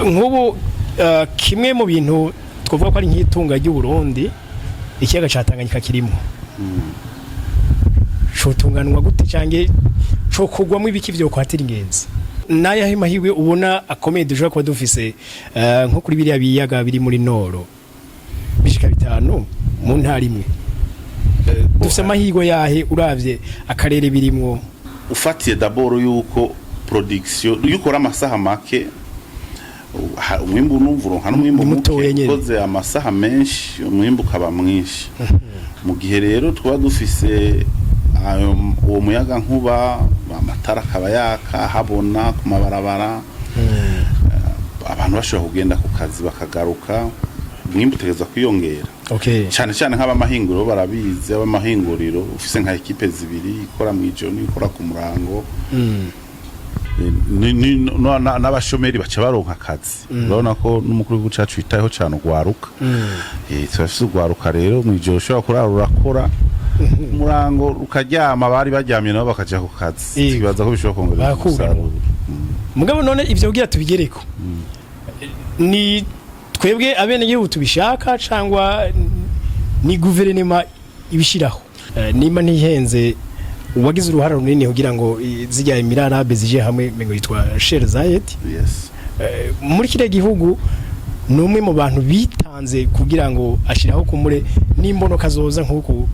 nk'ubu kimwe mu bintu twavuga ko ari nk'itunga ry'u Burundi ikiyaga ca Tanganyika kirimo shotunganwa gute cange cyo kugwamo ibiki byo kwatira ingenzi naya himahirwe ubona akomeye dushobora kuba dufise nko kuri biriya biyaga biri muri Noro bishika bitanu mu ntara imwe dufise amahirwe yahe uravye akarere birimwo ufatiye d'abord yuko production yukora amasaha make umwimbu numvuro hano umwimbu mutoze amasaha menshi umwimbu kaba mwinshi mu gihe rero twa dufise uwo muyaga nkuba amatara kaba yaka habona ku mabarabara abantu bashobora kugenda ku kazi bakagaruka umwimbu utegeza kwiyongera cyane cyane nk'abamahinguriro barabizi abamahinguriro ufise nka equipe zibiri ikora mu ijoro ikora ku murango n'abashomeri baca baronka akazi urabona ko n'umukuru w'igihugu cacu yitayeho cyane ugwaruka turafise ugwaruka rero mu ijoro ushobora kurara urakora umurango ukaryama bari baryamye nabo bakaja ku kazi kibaza ko bishobora kongera umusaruro mugabo none ivyo ugira tubigereko ni twebwe abene gihugu tubishaka cyangwa ni guverinoma ibishiraho nimba ntihenze uwagize uruhara runini kugira ngo zijya imirarabe zije hamwe ngo yitwa Sheikh Zayed muri kire gihugu numwe mu bantu bitanze kugira ngo ashiraho kumure n'imbono kazoza nkuko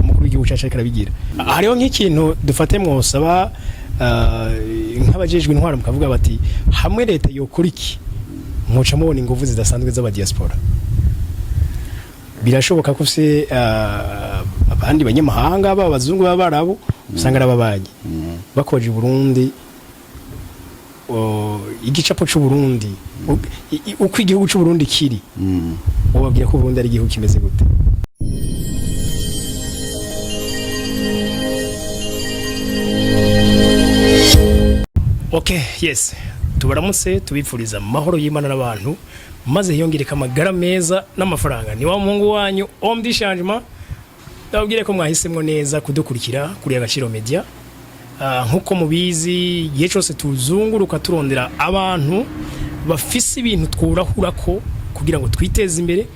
umukuru w'igihugu cyacu karabigira hariho nk'ikintu dufate mwosaba nk'abajejwe intwara mukavuga bati hamwe leta yokora iki muca mubona ingufu zidasanzwe z'aba diaspora birashoboka ko se abandi banyamahanga b'abazungu b'abarabo usanga arababanyi bakoje Burundi igicapo cy'u Burundi uko igihugu cy'u Burundi kiri ubabwira ko Burundi ari igihugu kimeze gute Okay, yes. Tubaramutse tubipfuriza amahoro y'Imana n'abantu maze hiyongereka amagara meza n'amafaranga ni wa muhungu wanyu Omdi Changement ndabwire ko mwahisemwe neza kudukurikira kuri Agaciro Media nkuko mubizi igihe cyose tuzunguruka turondera abantu bafise ibintu twurahura ko kugira ngo twiteze imbere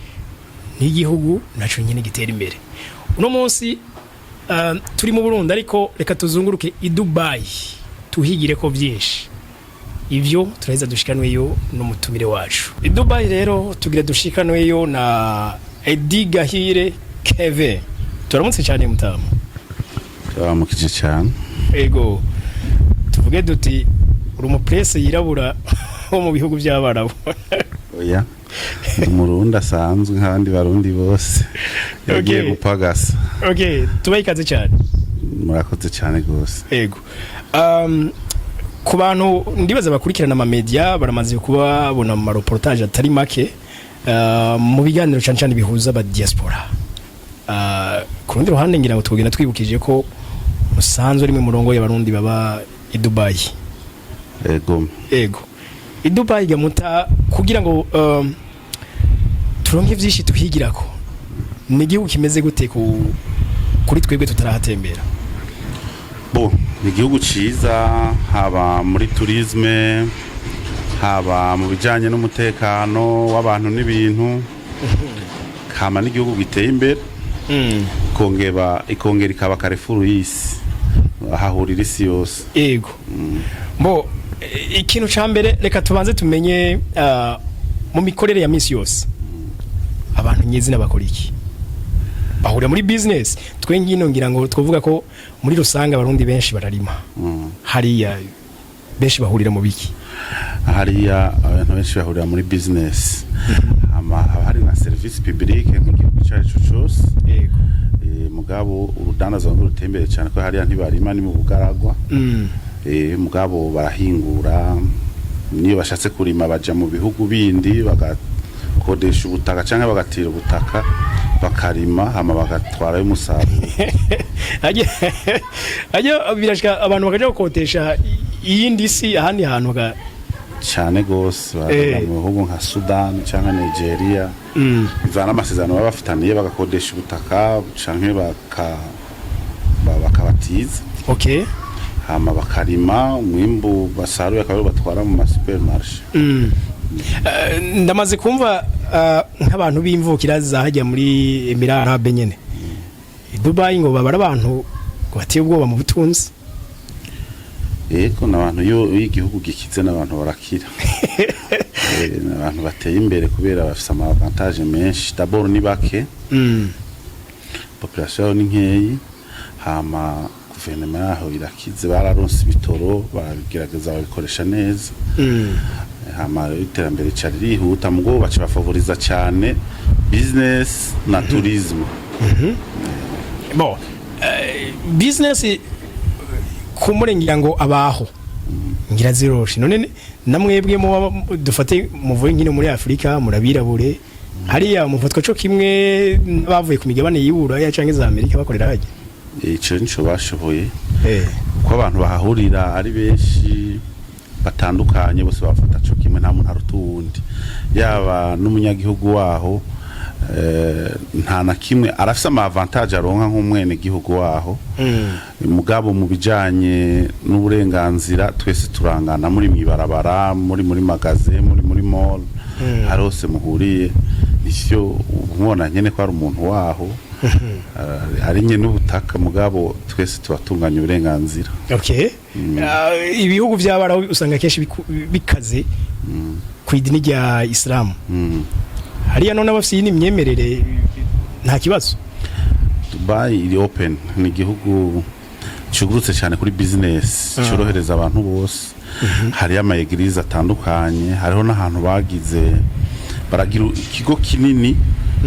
n'igihugu naco nyine gitera imbere uno munsi turi mu Burundi ariko reka tuzunguruke i Dubai tuhigire ko byinshi ivyo turaheza dushikanweyo no mutumire wacu i Dubai rero tugira dushikanweyo na Edi Gahire Keve turamutse cyane mutamu turamukije cyane ego tuvuge duti uri umupresse yirabura wo mu bihugu by'abarabu oya umurundi asanzwe nk'abandi barundi bose yagiye gupagasa tubayikaze cyane murakoze cyane gose ego ku bantu ndibaza bakurikirana ama media baramaze kuba bona mu reportage atari make mu biganiro cyane bihuza aba diaspora ku rundi ruhande ngira ngo tugenda twibukije ko musanzwe ari mu murongo y'abarundi baba i Dubai ego i Dubai gamuta kugira ngo turonke byinshi tuhigirako ni igihugu kimeze gute kuri twebwe tutarahatembera ni igihugu ciza haba muri tourisme haba mu bijanye n'umutekano w'abantu n'ibintu kama n'igihugu giteye imbere ikongera ikaba Carrefour y'isi hahurira isi yose ego ikintu ca mbere reka tubanze tumenye mu mikorere ya misi yose abantu nyezina bakora iki bahurira muri business twengino ngira ngo twovuga ko muri rusanga abarundi benshi bararima hariya benshi bahurira mu biki hariya abantu benshi bahurira muri business hari na service public nk'igihugu cyacu cyose yego mugabo urudanazo rutembere cyane ko hariya ntibarima ni mu bugaragwa mugabo barahingura niyo bashatse kurima baja mu bihugu bindi bagakodesha ubutaka canke bagatira ubutaka bakarima hama bagatwara umusaruro ajya birashika abantu bakaje gukotesha iyindi si ahandi hantu cyane gose mu bihugu nka Sudan cyangwa Nigeria bivana amasezerano baba bafitaniye bagakodesha ubutaka canke bakabatiza hama bakarima umwimbu basaruye akaba batwara mu supermarché. Ndamaze kumva nk'abantu b'imvukira zahajya muri Emirate Arabe nyene Dubai ngo babara abantu batiye ubwoba mu butunzi. Yego nabantu yo igihugu gikize nabantu barakira. Nabantu bateye imbere kubera bafise ama avantage menshi. D'abord ni bake. Population ni nkeyi. Hama guverinoma yaho irakize bararonse ibitoro baragerageza babikoresha neza. Hama iterambere cyari rihuta mugo bace bafavoriza cyane business na tourisme. Bon, business kumurengira ngo abaho ngira ziroshe none namwebwe mu dufate muvuye nkino muri Afrika murabirabure hariya mufatwa cyo kimwe bavuye ku migabane y'Iburayi canke za Amerika bakorera haje ico nico bashoboye ko abantu bahahurira ari benshi batandukanye bose bafata cyo kimwe nta muntu arutundi yaba n'umunyagihugu waho nta na kimwe arafise ama avantage aronka nk'umwene gihugu waho mugabo mu bijanye n'uburenganzira twese turangana muri mwibarabara muri magaze muri mall harose muhuriye nicyo umubona nyene ko ari umuntu waho ari nyene n'ubutaka mugabo twese turatunganya uburenganzira. Okay. Ibihugu by'abaraho usanga kenshi bikaze ku idini rya Islam. Hariya none abafite n'imyemerere nta kibazo. Dubai iri open ni igihugu cyugurutse cyane kuri business cyorohereza abantu bose. Hari ama eglise atandukanye hariho n'ahantu bagize baragira ikigo kinini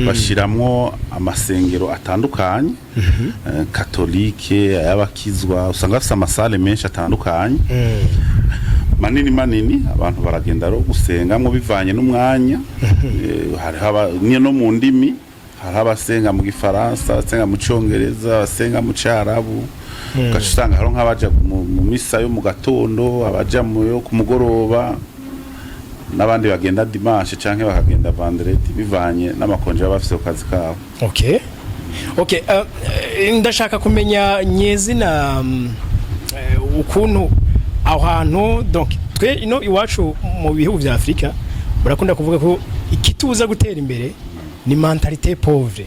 bashiramwo amasengero atandukanye katolike ayabakizwa usanga bafite amasale menshi atandukanye manini abantu baragenda ro gusengamwo bivanye n'umwanya hari no mu ndimi hari abasenga mu gifaransa abasenga mu cyongereza abasenga mu cyarabu gashusanga haro nk'abaja mu misa yo mu gatondo abaja mu yo ku mugoroba n'abandi bagenda dimanche canke bakagenda vendredi bivanye n'amakonje bafise kazi kabo. Okay ndashaka kumenya nyezina ukuntu aho hantu donc twe ino iwacu mu bihugu vya Afrika barakunda kuvuga ko ikituza gutera imbere ni mentalite pauvre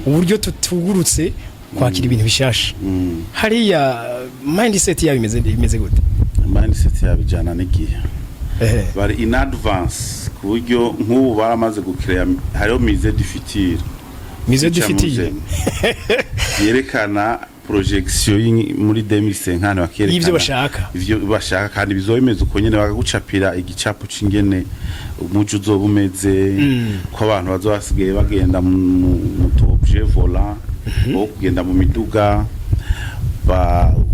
uburyo tutugurutse kwakira ibintu bishasha hariya mindset yawe imeze gute? Mindset yawe bijana n'igihe bari in advance ku buryo nk'ubu baramaze gukreya hariho mise du futur yerekana projection muri 2050 bakerekana ivyo bashaka kandi bizobemeza uko nyene bakagucapira igicapo cingene umuco uzobumeze ko abantu bazobasigaye bagenda mu objet volant bo kugenda mu miduga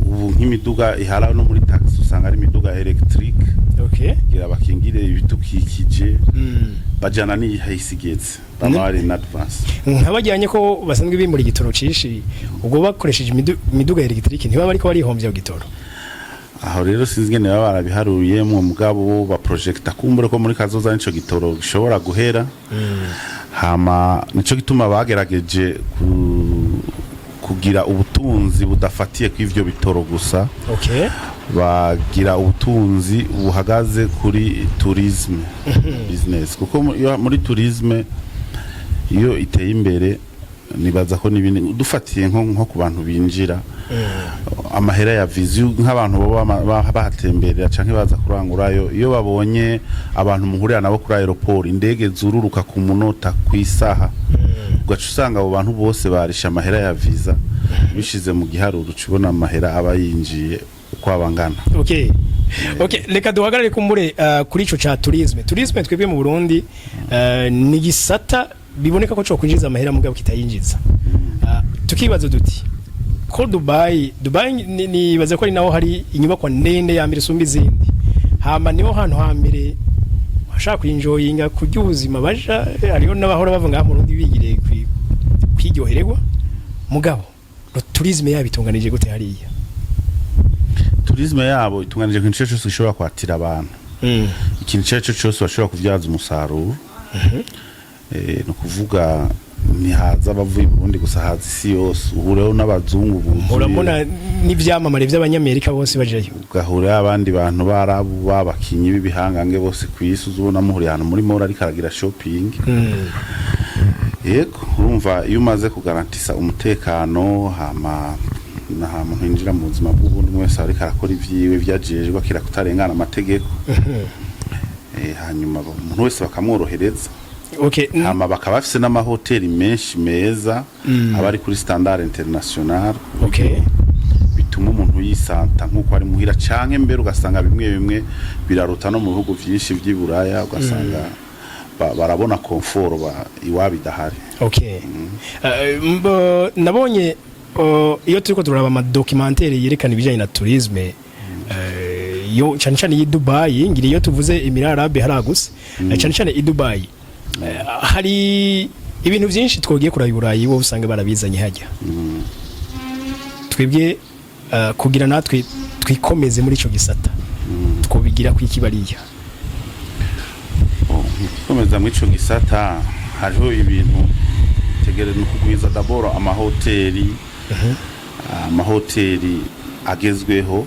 ubu nk'imiduga ihara no muri taxi usanga ari imiduga electrique gira bakingire ibitukikije bajana ni hayisigetse bamari in advance nkabajyanye ko basanzwe bimuri gitoro cishi ubwo bakoresheje imiduga electrique ntiba bariko barihombya gitoro aho rero sinzigene baba barabiharuye mu mugabo ba project akumbure ko muri kazoza nico gitoro gishobora guhera hama nico gituma bagerageje kugira ubutunzi budafatiye kw'ivyo bitoro gusa bagira ubutunzi buhagaze kuri tourisme business kuko muri tourisme iyo iteye imbere nibaza ko nibindi dufatiye nko ku bantu binjira amahera ya vision nk'abantu bahatemberera canke baza kurangurayo iyo babonye abantu muhurira nabo kuri aeroport indege zururuka ku munota kwisaha ugaca usanga abo bantu bose barisha amahera ya visa bishize mu giharuro cubona amahera aba yinjiye uko abangana. Okay reka duhagarare kumbure kuri ico ca tourisme twebwe mu Burundi ni gisata biboneka ko cyo kwinjiza amahera mugabo kitayinjiza tukibazo duti ko Dubai ni baze ko ari naho hari inyubako ndende ya mbere sumbi zindi hama niho hantu hambere bashaka kwinjoyinga kurya ubuzima baja ariyo n'abahora bavuga mu Burundi bigire kwiryohererwa mugabo tourisme yabitunganije gute hariya? Tourisme yabo itunganije ku kintu cyose gishobora kwatira abantu ikintu cyose bashobora kuvyaza umusaruro no kuvuga ntihaza bavuye mu Burundi gusa, haza isi yose. Ubu rero n'abazungu buzuye, urabona n'ivyamamare by'abanyamerika bose bajeyo, ugahura abandi bantu barabu babakinyi b'ibihangange bose kwisi, uzubona muhuri hano muri mora ariko aragira shopping. Yego, urumva iyo umaze kugarantisa umutekano hama nta muntu yinjira mu buzima bw'ubundi wese ariko arakora ivyiwe vyajejwe akira kutarengana amategeko. Hanyuma umuntu wese bakamworohereza. Okay. Hama bakaba bafise n'amahoteli menshi meza abari kuri standard international. Okay. Bituma umuntu yisanta nkuko ari muhira canke mbere ugasanga bimwe biraruta no mu bihugu vyinshi vy'iburaya, ugasanga barabona comfort iwabidahari. Okay. Nabonye iyo turiko turaba ama documentaire yerekana ibijanye na tourisme, yo cyane cyane i Dubai, ngiri iyo tuvuze Emirate Arabe haragusa, cyane cyane i Dubai hari ibintu byinshi twogiye kuraba Burayi, wo usanga barabizanye hajya. Twebwe kugira natwe twikomeze muri ico gisata, twobigira kwikibariya. Komeza muri ico gisata hariho ibintu tegere no kugwiza d'abord amahoteli, amahoteli agezweho,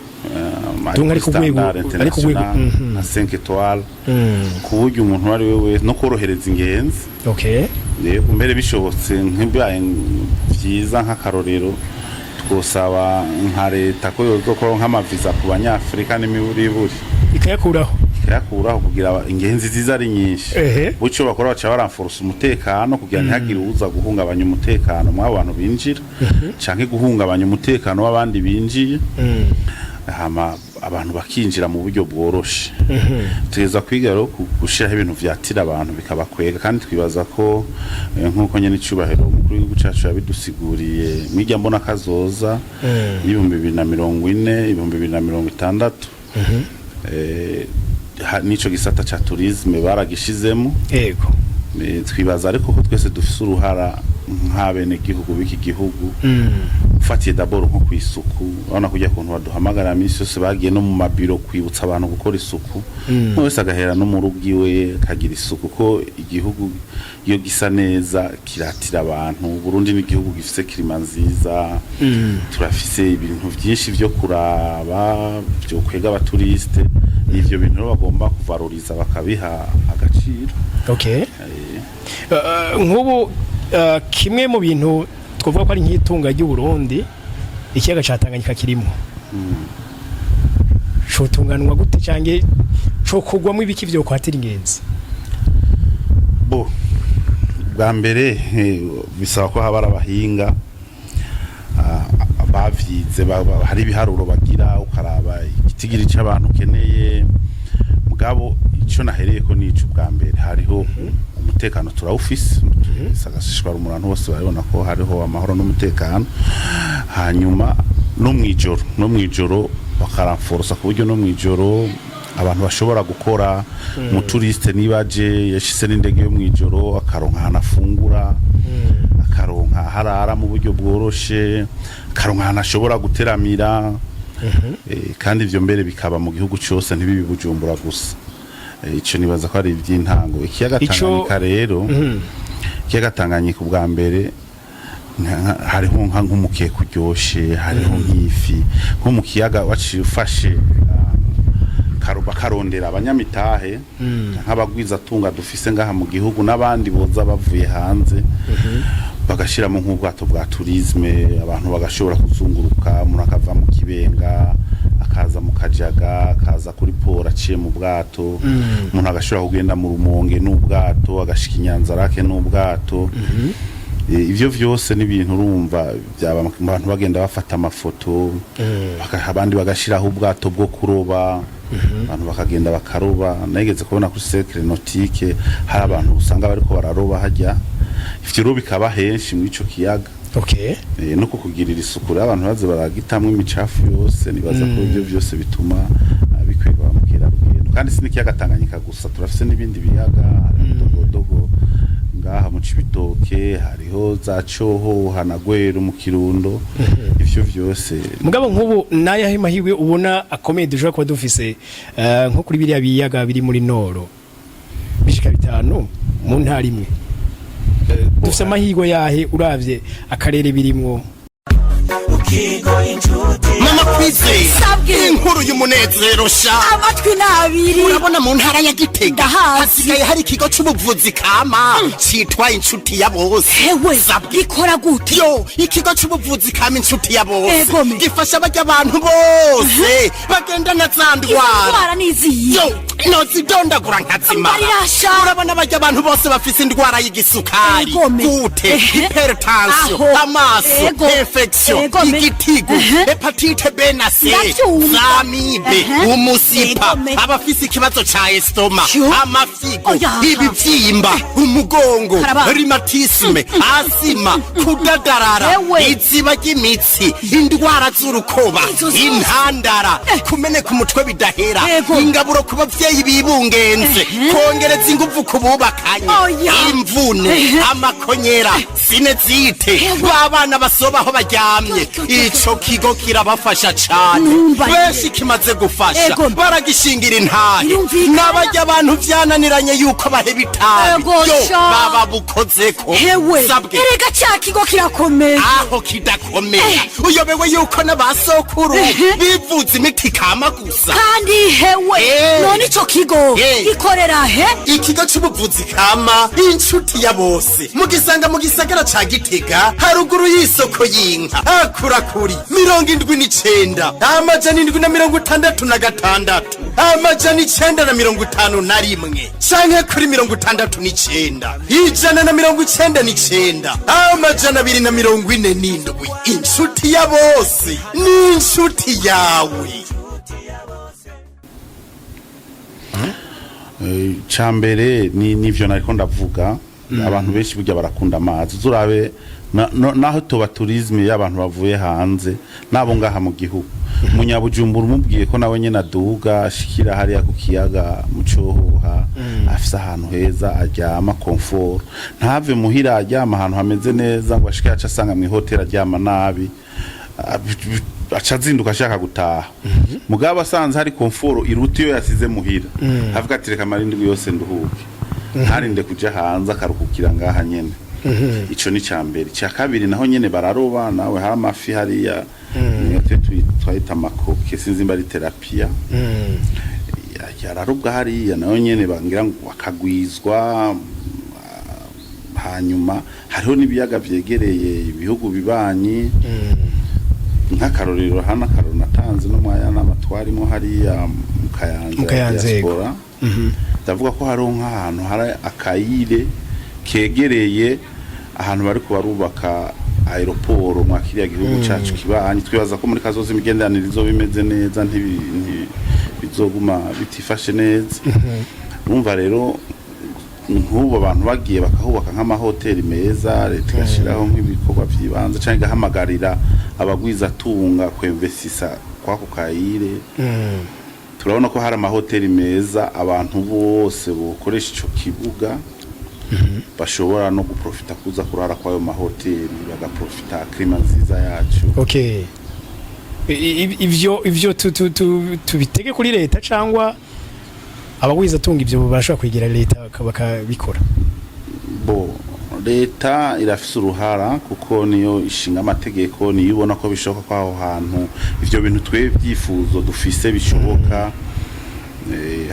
ariko na 5 étoiles, kuburyo umuntu ari wewe no korohereza ingenzi. Okay. Mbere bishobotse nk'ibyaye vyiza nk'akarorero twosaba nka leta ko yozokora nk'amaviza ku banyafrika n'imiburiburi ikayakuraho kugira ingenzi ziza ari nyinshi. Bucyo bakora baca baranforce umutekano kugira ntihagire uza guhungabanya umutekano mw'abantu binjira canke guhungabanya umutekano w'abandi binjiye. Hama abantu bakinjira mu buryo bworoshe. Tugeza kwiga rero gushiraho ibintu vyatira abantu bikabakwega, kandi twibaza ko nkuko nyene icubahiro umukuru w'igihugu cacu yabidusiguriye mwirya mbona kazoza 2040 2060 nico gisata ca tourisme baragishizemo. Yego. Twibaza ariko ko twese dufise uruhara nk'abene gihugu biki gihugu, ufatiye d'abord nko kwisuku. Urabona kujya kuntu baduhamagara misi yose bagiye no mu mabiro kwibutsa abantu gukora isuku, wese agahera no mu rugo iwe kagira isuku, ko igihugu iyo gisa neza kiratira abantu. Burundi ni igihugu gifise klima nziza, turafise ibintu byinshi byo kuraba byo kwega abaturiste. Ivyo bintu bagomba kuvaloriza bakabiha agaciro. Okay. Nk'ubu kimwe mu bintu twavuga ko ari nk'itunga ry'u Burundi, ikiyaga ca Tanganyika kirimo. Cyo tunganwa gute cange cyo kugwamo ibiki byo kwatira ingenzi? Bwa mbere bisaba ko habara abahinga bavyize, hari ibiharuro bagira ukaraba igitigiri c'abantu keneye. Mugabo ico nahereye ko nico bwa mbere hariho umutekano turawufise, sagasishwa umuntu hose baribona ko hariho amahoro n'umutekano. Hanyuma no mwijoro bakaranforsa ku buryo no mwijoro abantu bashobora gukora. Mu turiste nibaje yashise n'indege yo mwijoro akaronka hanafungura, akaronka harara mu buryo bworoshe, akaronka hanashobora guteramira. Kandi ivyo mbere bikaba mu gihugu cyose ntibibi Bujumbura gusa. Ico nibaza ko ari ivy'intango. Ikiyaga Tanganyika rero, ikiyaga Tanganyika ubwa mbere hariho nk'umuke kuryoshe, hariho nk'ifi nko mu kiyaga waciye ufashe karondera abanyamitahe nk'abagwiza tunga dufise ngaha mu gihugu n'abandi boza bavuye hanze, bagashiramo nk'ubwato bwa tourisme, abantu bagashobora kuzunguruka, umuntu akava mu Kibenga akaza mu Kajaga, akaza kuri port aciye mu bwato, umuntu agashobora kugenda mu Rumonge n'ubwato, agashika Inyanzarake n'ubwato. Ivyo vyose ni ibintu urumva abantu bagenda bafata amafoto, abandi bagashiraho ubwato bwo kuroba, abantu bakagenda bakaroba. Nageze kubona kuri cercle nautique hari abantu usanga bariko bararoba hajya, ivyo rero bikaba henshi mu ico kiyaga. Okay. Nuko kugirira isuku abantu baze baragitamwe imicafu yose, nibaza ko ivyo byose bituma bikwegwa mu kirarugendo. Kandi sinikiyaga Tanganyika gusa, turafise n'ibindi biyaga dogo ngaha mu Cibitoke, hariho za Coho, Hanagweru mu Kirundo. Ivyo vyose mugabo nk'ubu nayahe mahirwe ubona akomeye dushobora kuba dufise nko kuri biriya biyaga biri muri Noro bishika 5 mu ntara imwe. dufise amahirwe yahe uravye akarere birimwo Mama Kwize inkuru y'umunezero sha amatwi nabiri urabona mu ntara ya Gitega hasigaye hari ikigo c'ubuvuzi kama citwa inshuti ya bose hewe gikora gute yo ikigo c'ubuvuzi kama inshuti ya bose gifasha abajya abantu bose bagendana zandwara niziye yo nozidondagura nkazima urabona abajya abantu bose bafise indwara y'igisukari gute hypertension amaso infection igitigu hepatite B na C zamibe umusipa abafise ikibazo ca estoma amafigo ibivyimba umugongo rheumatisme asima kudadarara iziba ry'imitsi indwara z'urukoba intandara kumeneka umutwe bidahera ingaburo ku bavyeyi bibungenze kongereza inguvu ku bubakanye imvune amakonyera sinezite babana basobaho baryamye ico kigo kirabafasha cane benshi kimaze gufasha baragishingira intahe n'abajya abantu vyananiranye yuko baheba itabi yo baba bukozeko sabwe erega ca kigo kirakomeye aho kidakomeye uyobewe yuko n'abasokuru bivuza imiti kama gusa kandi hewe none ico kigo gikorera he ikigo c'ubuvuzi kama inshuti ya bose mugisanga mu gisagara ca Gitega haruguru y'isoko y'inka akurakuri 79 amajana 766 amajana 951 canke kuri 69 ijana na 99 amajana 247 inshuti ya bose ni inshuti yawe. Chambere nivyo nariko ndavuga abantu benshi burya barakunda amazi zurabe naho toba tourisme y'abantu bavuye hanze nabo ngaha mu gihugu munyabujumbura umubwiye ko nawe nyene aduga ashikira hariya ku kiyaga mu Cohoha afisa ahantu heza aryama comfort ntave muhira aryama ahantu hameze neza ngo ashike aca asanga mu hotel aryama nabi acazinduka ashaka gutaha mugabo asanze hari comfort iruti yo yasize muhira havuga ati reka marindi yose nduhuke ntarinde kuja hanze akarukukira ngaha nyene ico ni cyambere cya kabiri naho nyene bararoba nawe hari amafi hariya nyote twita makoke sinzi mbari terapia yararubwa hariya naho nyene bangira ngo akagwizwa hanyuma hariho nibiyaga vyegereye ibihugu bibanyi nk'akarorero hana karona natanze no mwaya n'amatwarimo hariya mu Kayanza diaspora ndavuga ko hari nk'ahantu hari akayire kegereye ahantu bari kubarubaka aeroport mwakiriya gihugu cacu kibanyi twibaza ko muri kazoza imigendanirizo bimeze neza bizoguma bitifashe neza urumva rero nk'ubu abantu bagiye bakahubaka nk'amahoteli meza leta gashiraho nk'ibikorwa vyibanze canke gahamagarira abagwiza tunga kwemvesisa kwako kayire turabona ko hari amahoteli meza abantu bose bokoresha ico kibuga bashobora no guprofita kuza kurara kwa ayo mahoteli bagaprofita klima nziza yacu. Okay, ivyo tubitege kuri leta cyangwa abagwiza tunga ivyo bashobora kwigira leta bakabikora? Bo leta irafise uruhara kuko niyo ishinga amategeko niyo ibona ko bishoboka ko aho hantu ivyo bintu twe byifuzo dufise bishoboka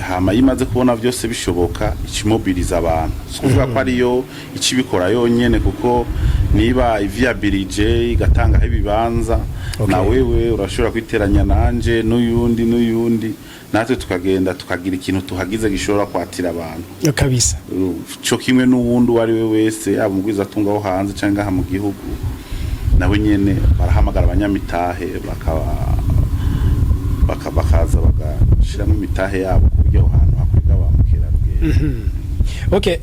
hama yimaze kubona byose bishoboka ikimobiliza abantu kuvuga ko ariyo ikibikora yonyene kuko niba viability igatanga ibibanza na wewe urashobora kwiteranya nanje n'uyundi natwe tukagenda tukagira ikintu tuhagize gishobora kwatira abantu kabisa cyo kimwe n'uwundi wari we wese yaba umugwiza tungaho hanze cyangwa mu gihugu nawe nyene barahamagara abanyamitahe bakaza bagashiramo imitahe yabo kuburyo ahantu hakurya bamukera bwe. Okay,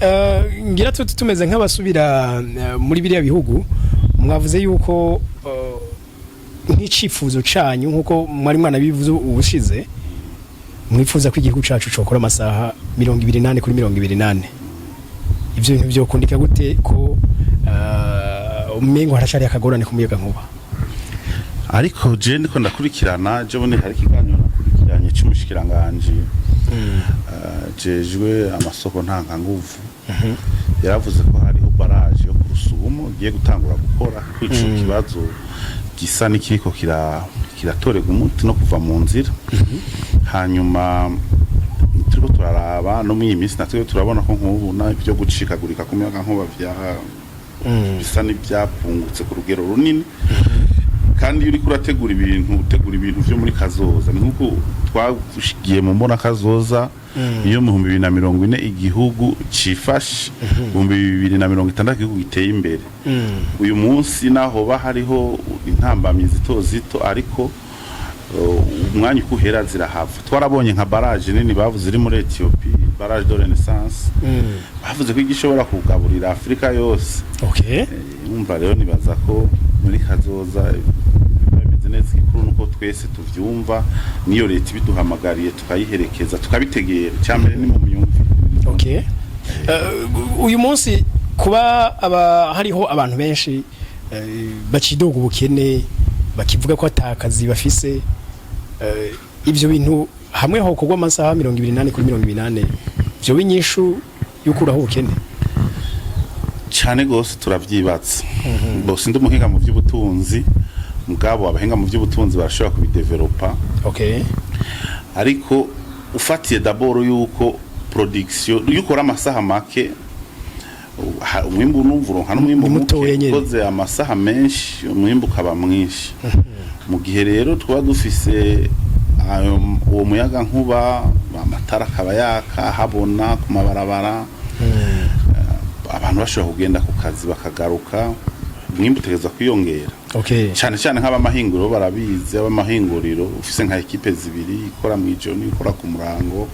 ngira tumeze nk'abasubira muri biriya bihugu mwavuze yuko nk'icifuzo canyu nkuko mwari mwana bivuze ubushize mwifuza ko igihugu cacu cokora amasaha 28 kuri 28 ivyo bintu byo kundika gute ko umengo harashari akagorane kumuyaga nkuba ariko je ndiko ndakurikirana je bone hari kiganyo nakurikiranye cy'umushikiranganje jejwe amasoko ntanga nguvu yaravuze ko hariho barrage yo kurusumo giye gutangura gukora kwico kibazo gisa n'ikiriko kiratorega umuti no kuva mu nzira. Hanyuma turiko turaraba no mu minsi natwe turabona ko nk'ubu na byo gucikagurika ku miyaga nkuba bisa n'ibyapungutse ku rugero runini. Kandi uri kurategura ibintu byo muri kazoza nkuko twashigiye mu mbona kazoza iyo mu 2040 igihugu cifashe 2060 igihugu giteye imbere. Uyu munsi naho hariho intambamyi zito ariko umwanya ukuhera zirahava. Twarabonye nka barrage nini bavuze iri muri Ethiopia, barrage de Renaissance, bavuze ko igishobora kugaburira Afrika yose. Umva rero nibaza ko muri kazoza neza ikuru nuko twese tuvyumva niyo leta biduhamagariye tukayiherekeza tukabitegera cyambere ni mu myumvi. Uyu munsi kuba hariho abantu benshi bacidoga ubukene bakivuga ko atakazi bafise ibyo bintu hamwe ho kugwa amasaha 28 kuri 28 byo binyishu yukuraho ubukene cyane gose turavyibatse. Bose ndumuhinga mu by'ubutunzi mugabo abahinga mu by'ubutunzi barashobora kubidevelopa. Ariko ufatiye d'abord yuko production yukora amasaha make umwimbu numvuro nka n'umwimbu muke koze amasaha menshi umwimbu kaba mwinshi. Mu gihe rero twaba dufise uwo muyaga nkuba amatara kaba yaka habona ku mabarabara abantu bashobora kugenda ku kazi bakagaruka umwimbu utegeza kwiyongera. Cyane nk'abamahinguriro barabizi abamahinguriro ufise nka equipe zibiri ikora mu ijoro ikora ku murango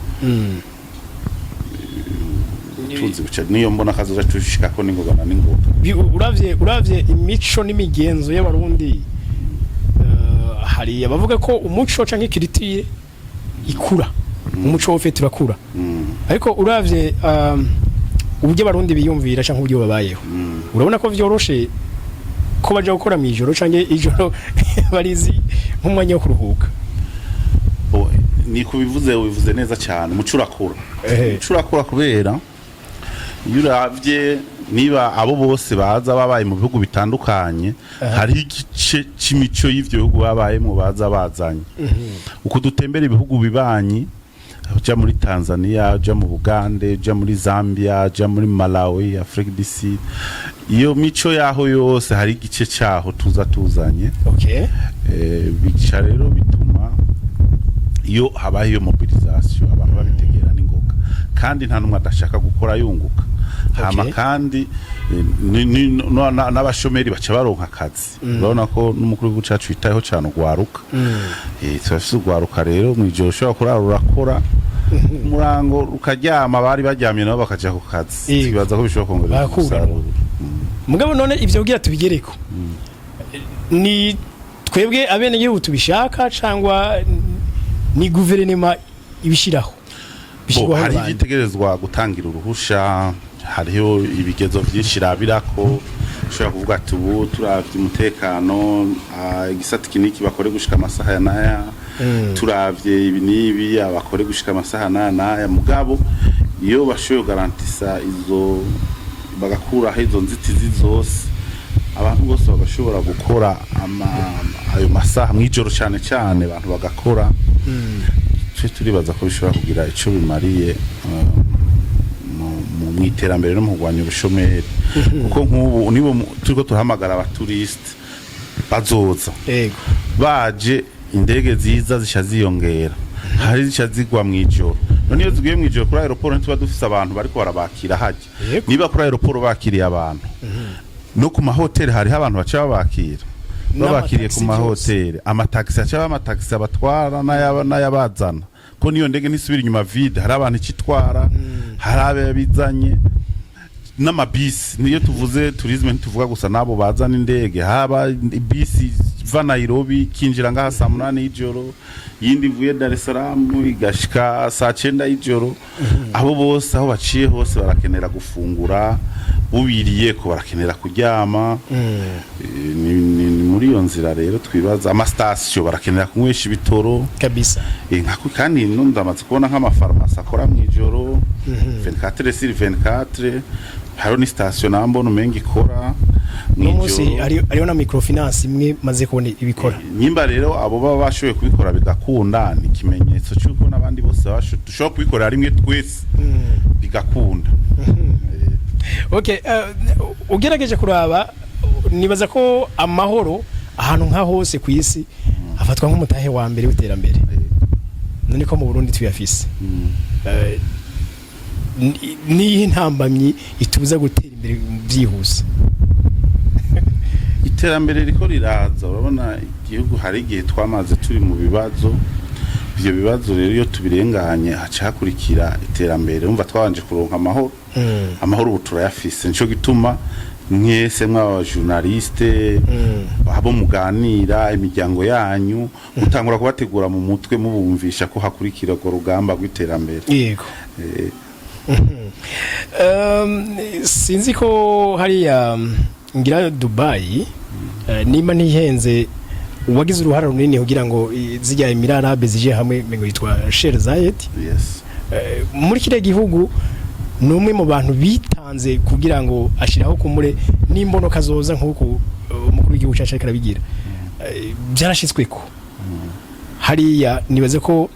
tuzi bica niyo mbona kazoza tushika ko ningogana n'ingoga. Uravye imico n'imigenzo y'abarundi hari abavuga ko umuco canke kiritiye ikura umuco wo fete urakura. Ariko uravye uburyo abarundi biyumvira canke uburyo babayeho urabona ko vyoroshe ko baje gukora mu ijoro canke ijoro barizi nk'umwanya wo kuruhuka. Ni kubivuze neza cyane umuco urakura kubera iyo uravye niba abo bose baza babaye mu bihugu bitandukanye hari igice c'imico y'ivyo bihugu babaye mu baza bazanye. Uko dutembera ibihugu bibanyi uja muri Tanzania, uja mu Bugande, uja muri Zambia, uja muri Malawi, Afrique du Sud, iyo mico yaho yose hari igice cyaho tuzanye. Bica rero bituma iyo habaye iyo mobilisation abantu babitegera n'ingoga kandi nta numwe adashaka gukora yunguka. Hama kandi n'abashomeri baca baronka akazi. Urabona ko n'umukuru w'igihugu cacu yitayeho cyane ugwaruka. Turafise ugwaruka rero mu ijoro ushobora kurara urakora umurango ukaryama bari baryamye nabo bakaja ku kazi. Kibaza ko bishobora kongera umusaruro. Mugabo none ivyo ugira tubigereko ni twebwe abene gihugu tubishaka cyangwa ni guverinoma ibishiraho hari igitegerezwa gutangira uruhusha. Hariho ibigezo byinshi rabirako ushobora kuvuga ati ubu turavye umutekano igisati kiniki bakore gushika amasaha ya naya turavye ibi nibi abakore gushika amasaha naya mugabo iyo bashoboye garantisa izo bagakura izo nzitizi zose abantu bose bagashobora gukora ayo masaha mwijoro cyane abantu bagakora. Turibaza ko bishobora kugira ico bimariye mu iterambere no mu Rwanda ubushomeri. Kuko nk'ubu nibo turiko turahamagara abaturiste bazoza baje indege ziza zishaziyongera hari zishazigwa mwijoro. None iyo ziguye mwijoro kuri aeroport ntituba dufise abantu bariko barabakira haje. Niba kuri aeroport bakiriye abantu no ku mahoteli hari abantu baca babakira babakiriye ku mahoteli amataxi aca amataxi abatwara n'ayabazana ko niyo ndege nisubira inyuma vide hari abantu ikitwara hari ababizanye n'amabisi. Niyo tuvuze tourisme tuvuga gusa nabo bazana indege haba bisi iva Nairobi kinjira ngaha saa 8 y'ijoro yindi vuye Dar es Salaam igashika saa 9 y'ijoro abo bose aho baciye hose barakenera gufungura bubiriye ko barakenera kuryama ni muri iyo nzira rero twibaza ama station barakenera kunywesha ibitoro kabisa nkako kandi ndamaze kubona nk'amafarmasi akora mu ijoro 24 sur 24 haro ni station nambono mengi ikora n'umunsi ariyo na microfinance imwe maze kubona ibikora nyimba rero abo baba bashoboye kubikora bigakunda ni kimenyetso cyuko nabandi bose dushobora kubikora rimwe twese bigakunda. Okay, ugerageje kuraba nibaza ko amahoro ahantu nka hose ku isi afatwa nk'umutahe wa mbere w'iterambere none ko mu Burundi tuyafise ni ntambamyi itubuza gutera imbere byihuse. Iterambere riko riraza urabona igihugu hari igihe twamaze turi mu bibazo ibyo bibazo rero iyo tubirenganye hacakurikira iterambere umva twabanje kuronka amahoro amahoro ubuturayafise nico gituma mwese mwaba journaliste abo muganira imiryango yanyu mutangura kubategura mu mutwe mubumvisha ko hakurikira ko rugamba rw'iterambere. Yego. Sinzi ko hari ngira Dubai nimba ntihenze wagize uruhara runini kugira ngo zijya Emirate Arabe zije hamwe ngo yitwa Sheikh Zayed. Yes. Muri kire gihugu numwe mu bantu bitanze kugira ngo ashiraho kumure n'imbono kazoza nkuko umukuru w'igihugu cyacu karabigira byarashitswe ko hariya nibaze ko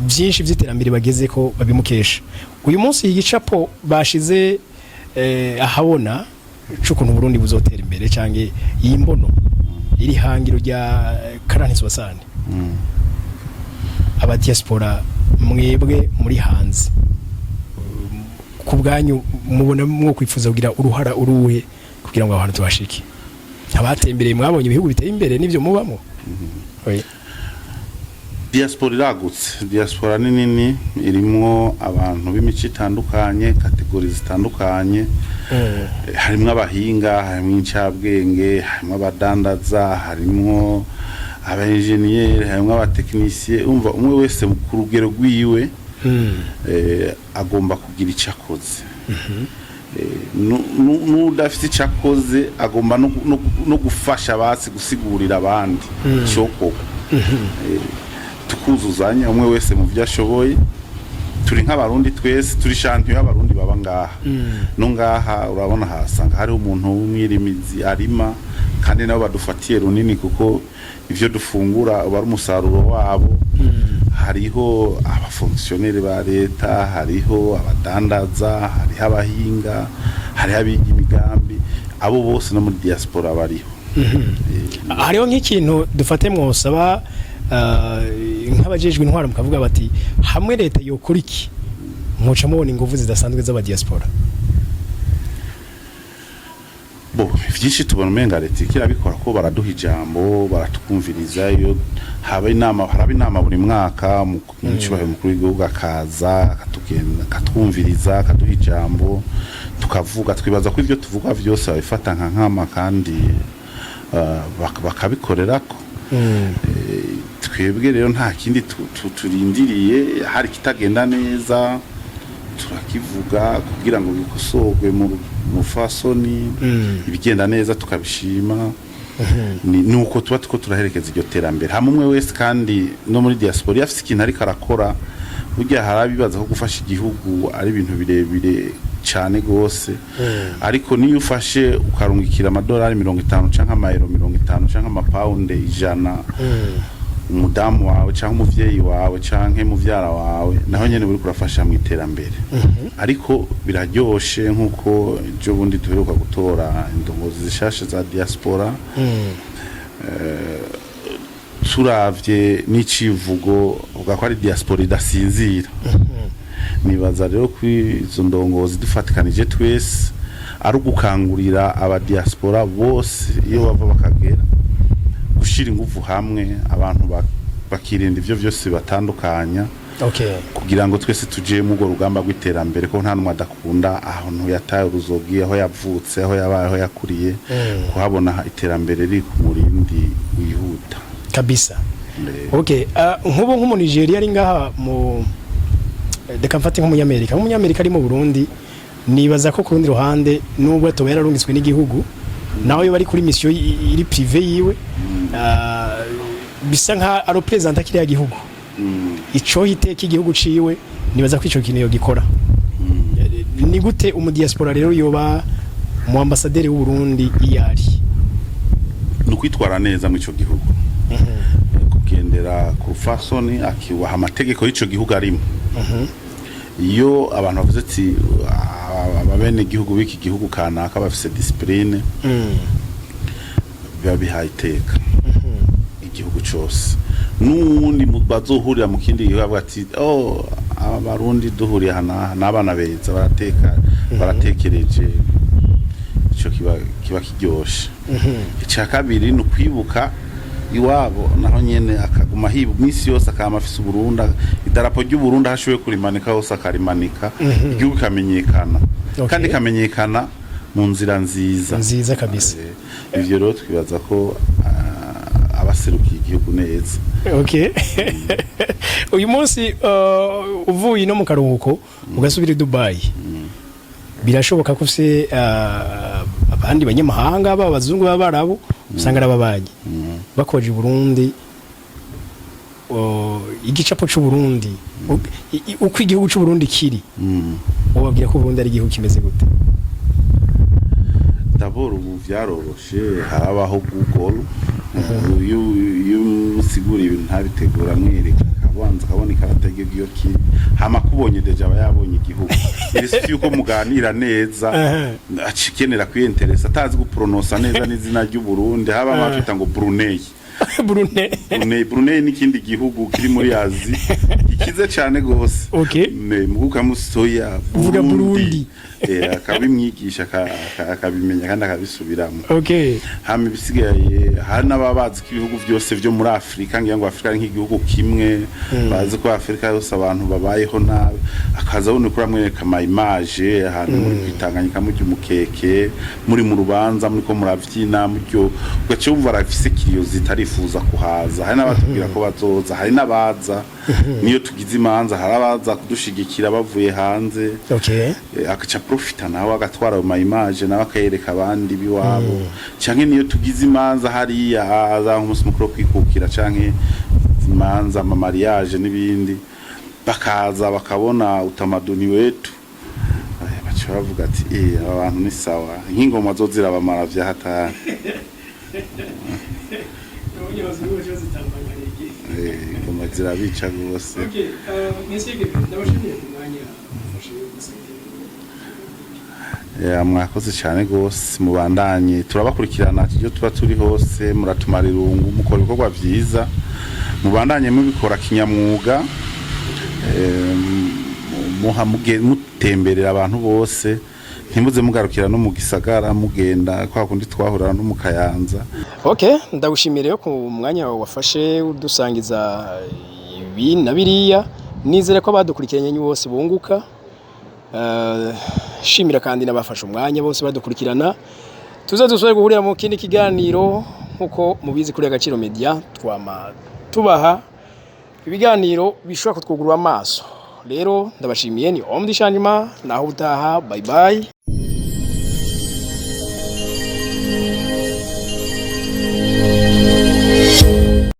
byinshi by'iterambere bageze ko babimukesha uyu munsi igicapo bashize ahabona cy'ukuntu Burundi buzotera imbere canke y'imbono iri hangiro rya Karanti Wasani aba diaspora mwebwe muri hanze ku bwanyu mubona mwo kwifuza kugira uruhara uruhe kugira ngo abantu tubashike abatembereye mwabonye ibihugu biteye imbere nivyo mubamo. Diaspora iragutse diaspora nini irimwo abantu b'imico itandukanye kategori zitandukanye harimwo abahinga harimwo incabwenge harimwo abadandaza harimwo abaengineer harimwo abatekinisiye umva umwe wese ku rugero rwiwe agomba kugira icakoze n'udafite icakoze agomba no gufasha basi gusigurira abandi cyoko tukuzuzanya umwe wese mu byo ashoboye turi nk'abarundi twese turi champion y'abarundi baba ngaha no ngaha urabona hasanga hari umuntu w'umwirimizi arima kandi nabo badufatiye runini kuko ivyo dufungura bari umusaruro wabo hariho abafonctionnaire ba leta hariho abadandaza hariho abahinga hariho abiga imigambi abo bose no muri diaspora bariho. Hariho nk'ikintu dufate mwosaba nk'abajejwe intwaro mukavuga bati hamwe leta yokora iki muca mubona ingufu zidasanzwe z'aba diaspora. Vyinshi tubona umenga leta kirabikora ko baraduha ijambo baratukumviriza iyo haba inama buri mwaka mu cyubahiro mukuru w'igihugu akaza akatugenda akatwumviriza akaduha ijambo tukavuga twibaza ko ivyo tuvuga vyose babifata nka nkama kandi bakabikorerako. Twebwe rero nta kindi turindiriye hari kitagenda neza turakivuga kugira ngo bikosorwe mu fasoni ibigenda neza tukabishima nuko tuba tuko turaherekeza iryo terambere hamwe umwe wese kandi no muri diaspora yafise ikintu ariko arakora burya harabibaza ko gufasha igihugu ari ibintu birebire cyane gose ariko niyo ufashe ukarungikira amadolari 50 canke amayero 50 canke amapound 100 umudamu wawe cyangwa umuvyeyi wawe canke muvyara wawe naho nyene buri kurafasha mu iterambere ariko biraryoshe nkuko jo bundi duheruka gutora indongozi zishashe za diaspora turavye n'icivugo uvuga ko ari diaspora idasinzira nibaza rero kwizo ndongozi dufatikanije twese ari ugukangurira aba diaspora bose iyo bava bakagera gushira ingufu hamwe abantu bakirinda ivyo vyose batandukanya kugira ngo twese tuje mu rugamba rw'iterambere ko nta numwe adakunda ahantu yataye uruzogi aho yavutse aho yabaye aho yakuriye kuhabona iterambere riri ku murindi wihuta kabisa. Nk'ubu nk'umu Nigeria ari ngaha mu deka mfate nk'umunyamerika ari mu Burundi, nibaza ko ku rundi ruhande nubwo toba yararungitswe n'igihugu nawe yo bari kuri mission iri privé yiwe, bisa nka aro president kiriya gihugu ico hiteka igihugu ciwe, nibaza ko ico kintu yo gikora. Ni gute umu diaspora rero yoba mu ambassadeur w'u Burundi iyari nukwitwara neza mu ico gihugu, kugendera ku fasoni akiwaha amategeko y'ico gihugu arimo. Iyo abantu bavuze ati ababene igihugu b'iki gihugu kanaka bafise discipline, biba bihaye iteka igihugu cyose. N'undi bazohurira mu kindi gihugu ati abarundi duhuriye hana n'abana beza baratekereje, ico kiba kiryoshe. Icya kabiri ni ukwibuka iwabo naho nyene akaguma hibu misi yose akama afise Burundi, idarapo ry'u Burundi hashowe kurimanika hose akarimanika, igihugu kamenyekana kandi kamenyekana mu nzira nziza kabisa. Ivyo rero twibaza ko abaserukiye igihugu neza. Uyu munsi uvuye no mu karuhuko ugasubira i Dubai, birashoboka ko ufise abandi banyamahanga b'abazungu b'abarabo usanga arababaye bakoje i Burundi, igicapo c'u Burundi uko igihugu c'u Burundi kiri, ubabwira ko Burundi ari igihugu kimeze gute? D'abord ubu vyaroroshe, harabaho Google, iyo musigura ibintu ntabitegura mwereka akabanza kabona ikarata iyo kiri, hama kubonye deja aba yabonye igihugu. Iri yuko muganira neza, acikenera kwiyenteresa atazi gupronosa neza n'izina ry'u Burundi, haba bafita ngo Brunei. Brunei n'ikindi gihugu kiri muri Azi gikize cyane gose. Muguka musoya Burundi akabimwigisha akabimenya kandi akabisubiramo. Hama bisigaye hari n'ababazi k'ibihugu byose byo muri Afrika, ngira ngo Afrika nk'igihugu kimwe, bazi ko Afrika yose abantu babayeho nabi, akaza abone kuri amwereka ama image ahantu muri kwitanganyika mu cyumukeke, muri mu rubanza muri ko muravyina muryo ugace wumva arafise kiriyo zitarifuza kuhaza. Hari n'abatubwira ko bazoza, hari n'abaza niyo tugize imanza, hari abaza kudushigikira bavuye hanze, akaca profita nawe agatwara ama image nawe akayereka abandi biwabo. Canke niyo tugize imanza hariya aza nk'umunsi mukuru kwikukira canke imanza ama mariage n'ibindi, bakaza bakabona utamaduni wetu, baca bavuga ati abantu ni sawa, nk'ingoma zo zirabamara vya hatari. Ingoma zirabica gose. Mwakoze cyane gose, mubandanye turabakurikirana iyo tuba turi hose, muratumara irungu, mukora ibikorwa vyiza, mubandanye mubikora kinyamwuga, mutemberera abantu bose, ntimuze mugarukira no mu gisagara mugenda kwa kundi twahurana no mu Kayanza. Ndagushimira yo ku mwanya wafashe udusangiza ibi na biriya, nizere ko badukurikiranye bose bunguka. Shimira kandi nabafashe umwanya bose badukurikirana, tuzadusoje guhurira mu kindi kiganiro nkuko mubizi kuri Agaciro Media, twama tubaha ibiganiro bishobora kutwugurura amaso. Rero ndabashimiye, ni Omdi Shanjima, naho utaha, bye bye.